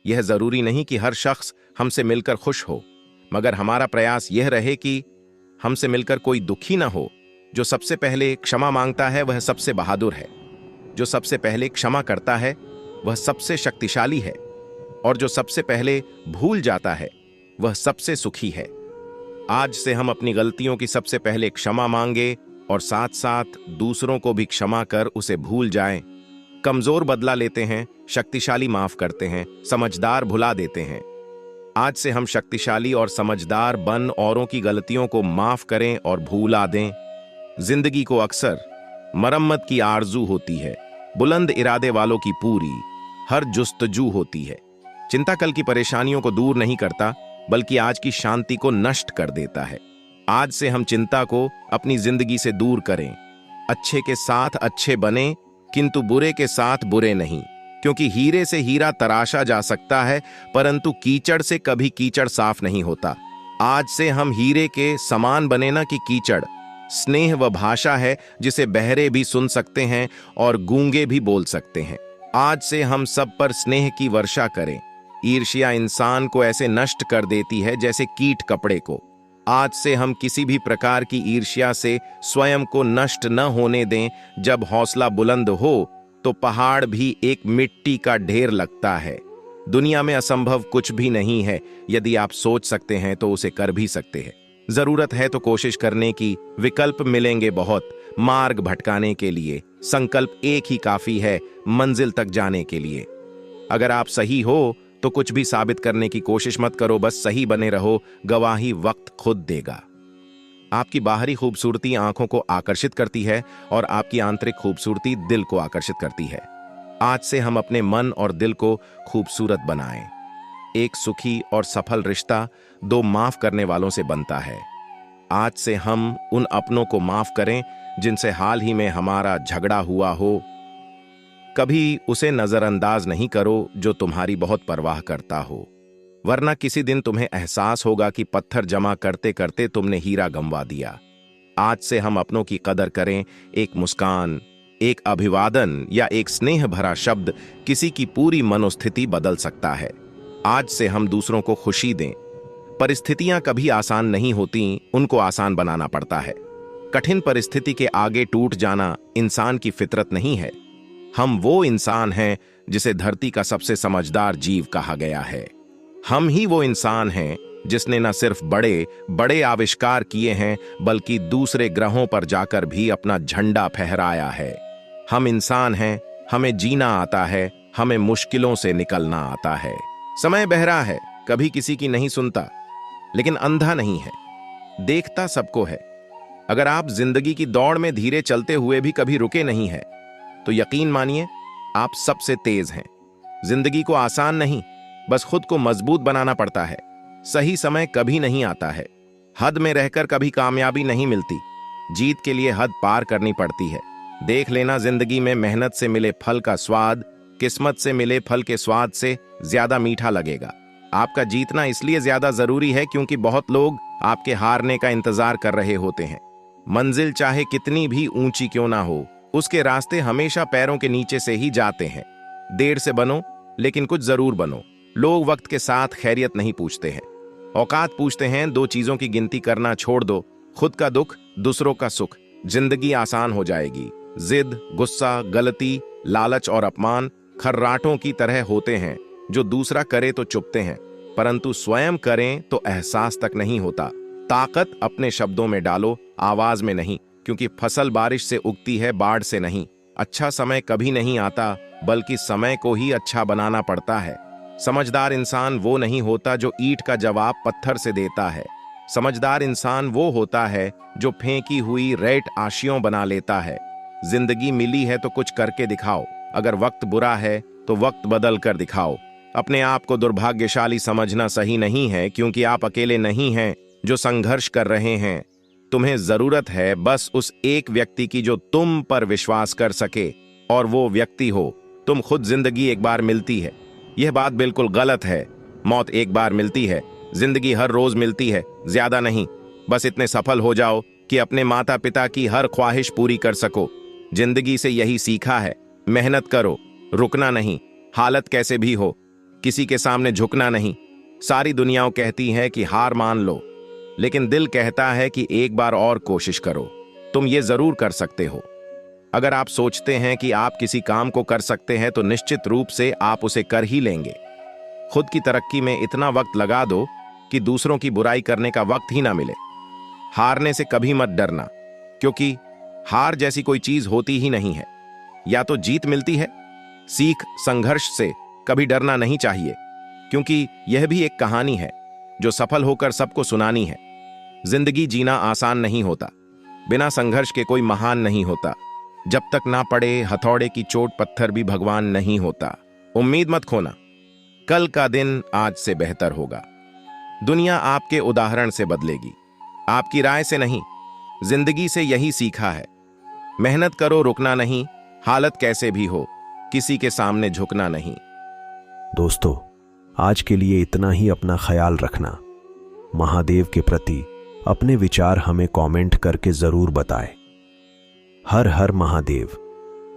यह जरूरी नहीं कि हर शख्स हमसे मिलकर खुश हो, मगर हमारा प्रयास यह रहे कि हमसे मिलकर कोई दुखी ना हो। जो सबसे पहले क्षमा मांगता है वह सबसे बहादुर है, जो सबसे पहले क्षमा करता है वह सबसे शक्तिशाली है, और जो सबसे पहले भूल जाता है वह सबसे सुखी है। आज से हम अपनी गलतियों की सबसे पहले क्षमा मांगे और साथ साथ दूसरों को भी क्षमा कर उसे भूल जाएं। कमजोर बदला लेते हैं, शक्तिशाली माफ करते हैं, समझदार भुला देते हैं। आज से हम शक्तिशाली और समझदार बन औरों की गलतियों को माफ करें और भूला दें। जिंदगी को अक्सर मरम्मत की आरजू होती है, बुलंद इरादे वालों की पूरी हर जुस्तजू होती है। चिंता कल की परेशानियों को दूर नहीं करता, बल्कि आज की शांति को नष्ट कर देता है। आज से हम चिंता को अपनी जिंदगी से दूर करें। अच्छे के साथ अच्छे बने, किंतु बुरे के साथ बुरे नहीं, क्योंकि हीरे से हीरा तराशा जा सकता है, परंतु कीचड़ से कभी कीचड़ साफ नहीं होता। आज से हम हीरे के समान बने ना कि कीचड़। स्नेह वह भाषा है जिसे बहरे भी सुन सकते हैं और गूंगे भी बोल सकते हैं। आज से हम सब पर स्नेह की वर्षा करें। ईर्ष्या इंसान को ऐसे नष्ट कर देती है जैसे कीट कपड़े को। आज से हम किसी भी प्रकार की ईर्ष्या से स्वयं को नष्ट न होने दें। जब हौसला बुलंद हो तो पहाड़ भी एक मिट्टी का ढेर लगता है। दुनिया में असंभव कुछ भी नहीं है। यदि आप सोच सकते हैं तो उसे कर भी सकते हैं। जरूरत है तो कोशिश करने की, विकल्प मिलेंगे बहुत मार्ग भटकाने के लिए। संकल्प एक ही काफी है मंजिल तक जाने के लिए। अगर आप सही हो तो कुछ भी साबित करने की कोशिश मत करो, बस सही बने रहो। गवाही वक्त खुद देगा। आपकी बाहरी खूबसूरती आंखों को आकर्षित करती है और आपकी आंतरिक खूबसूरती दिल को आकर्षित करती है। आज से हम अपने मन और दिल को खूबसूरत बनाएं। एक सुखी और सफल रिश्ता दो माफ करने वालों से बनता है। आज से हम उन अपनों को माफ करें जिनसे हाल ही में हमारा झगड़ा हुआ हो। कभी उसे नजरअंदाज नहीं करो जो तुम्हारी बहुत परवाह करता हो, वरना किसी दिन तुम्हें एहसास होगा कि पत्थर जमा करते करते तुमने हीरा गंवा दिया। आज से हम अपनों की कदर करें। एक मुस्कान, एक अभिवादन या एक स्नेह भरा शब्द किसी की पूरी मनोस्थिति बदल सकता है। आज से हम दूसरों को खुशी दें। परिस्थितियां कभी आसान नहीं होती, उनको आसान बनाना पड़ता है। कठिन परिस्थिति के आगे टूट जाना इंसान की फितरत नहीं है। हम वो इंसान हैं जिसे धरती का सबसे समझदार जीव कहा गया है। हम ही वो इंसान हैं जिसने न सिर्फ बड़े बड़े आविष्कार किए हैं, बल्कि दूसरे ग्रहों पर जाकर भी अपना झंडा फहराया है। हम इंसान हैं, हमें जीना आता है, हमें मुश्किलों से निकलना आता है। समय बहरा है, कभी किसी की नहीं सुनता, लेकिन अंधा नहीं है, देखता सबको है। अगर आप जिंदगी की दौड़ में धीरे चलते हुए भी कभी रुके नहीं है, तो यकीन मानिए आप सबसे तेज हैं। जिंदगी को आसान नहीं, बस खुद को मजबूत बनाना पड़ता है। सही समय कभी नहीं आता है। हद में रहकर कभी कामयाबी नहीं मिलती। जीत के लिए हद पार करनी पड़ती है। देख लेना, जिंदगी में मेहनत से मिले फल का स्वाद किस्मत से मिले फल के स्वाद से ज्यादा मीठा लगेगा। आपका जीतना इसलिए ज्यादा जरूरी है क्योंकि बहुत लोग आपके हारने का इंतजार कर रहे होते हैं। मंजिल चाहे कितनी भी ऊंची क्यों ना हो, उसके रास्ते हमेशा पैरों के नीचे से ही जाते हैं। देर से बनो, लेकिन कुछ जरूर बनो। लोग वक्त के साथ खैरियत नहीं पूछते हैं, औकात पूछते हैं। दो चीजों की गिनती करना छोड़ दो, खुद का दुख, दूसरों का सुख। जिंदगी आसान हो जाएगी। जिद, गुस्सा, गलती, लालच और अपमान खर्राटों की तरह होते हैं जो दूसरा करे तो चुपते हैं, परंतु स्वयं करें तो एहसास तक नहीं होता। ताकत अपने शब्दों में डालो, आवाज में नहीं, क्योंकि फसल बारिश से उगती है, बाढ़ से नहीं। अच्छा समय कभी नहीं आता, बल्कि समय को ही अच्छा बनाना पड़ता है। समझदार इंसान वो नहीं होता जो ईंट का जवाब पत्थर से देता है। समझदार इंसान वो होता है जो फेंकी हुई रेत आशियों बना लेता है। जिंदगी मिली है तो कुछ करके दिखाओ। अगर वक्त बुरा है तो वक्त बदल कर दिखाओ। अपने आप को दुर्भाग्यशाली समझना सही नहीं है, क्योंकि आप अकेले नहीं हैं जो संघर्ष कर रहे हैं। तुम्हें जरूरत है बस उस एक व्यक्ति की जो तुम पर विश्वास कर सके, और वो व्यक्ति हो तुम खुद। जिंदगी एक बार मिलती है, यह बात बिल्कुल गलत है। मौत एक बार मिलती है, जिंदगी हर रोज मिलती है, ज्यादा नहीं। बस इतने सफल हो जाओ कि अपने माता पिता की हर ख्वाहिश पूरी कर सको। जिंदगी से यही सीखा है, मेहनत करो, रुकना नहीं। हालत कैसे भी हो, किसी के सामने झुकना नहीं। सारी दुनिया कहती है कि हार मान लो, लेकिन दिल कहता है कि एक बार और कोशिश करो, तुम ये जरूर कर सकते हो। अगर आप सोचते हैं कि आप किसी काम को कर सकते हैं तो निश्चित रूप से आप उसे कर ही लेंगे। खुद की तरक्की में इतना वक्त लगा दो कि दूसरों की बुराई करने का वक्त ही ना मिले। हारने से कभी मत डरना, क्योंकि हार जैसी कोई चीज होती ही नहीं है, या तो जीत मिलती है। सीख संघर्ष से कभी डरना नहीं चाहिए, क्योंकि यह भी एक कहानी है जो सफल होकर सबको सुनानी है। जिंदगी जीना आसान नहीं होता, बिना संघर्ष के कोई महान नहीं होता। जब तक ना पड़े हथौड़े की चोट पत्थर भी भगवान नहीं होता। उम्मीद मत खोना, कल का दिन आज से बेहतर होगा। दुनिया आपके उदाहरण से बदलेगी, आपकी राय से नहीं। जिंदगी से यही सीखा है, मेहनत करो, रुकना नहीं। हालत कैसे भी हो, किसी के सामने झुकना नहीं। दोस्तों, आज के लिए इतना ही। अपना ख्याल रखना। महादेव के प्रति अपने विचार हमें कमेंट करके जरूर बताएं। हर हर महादेव।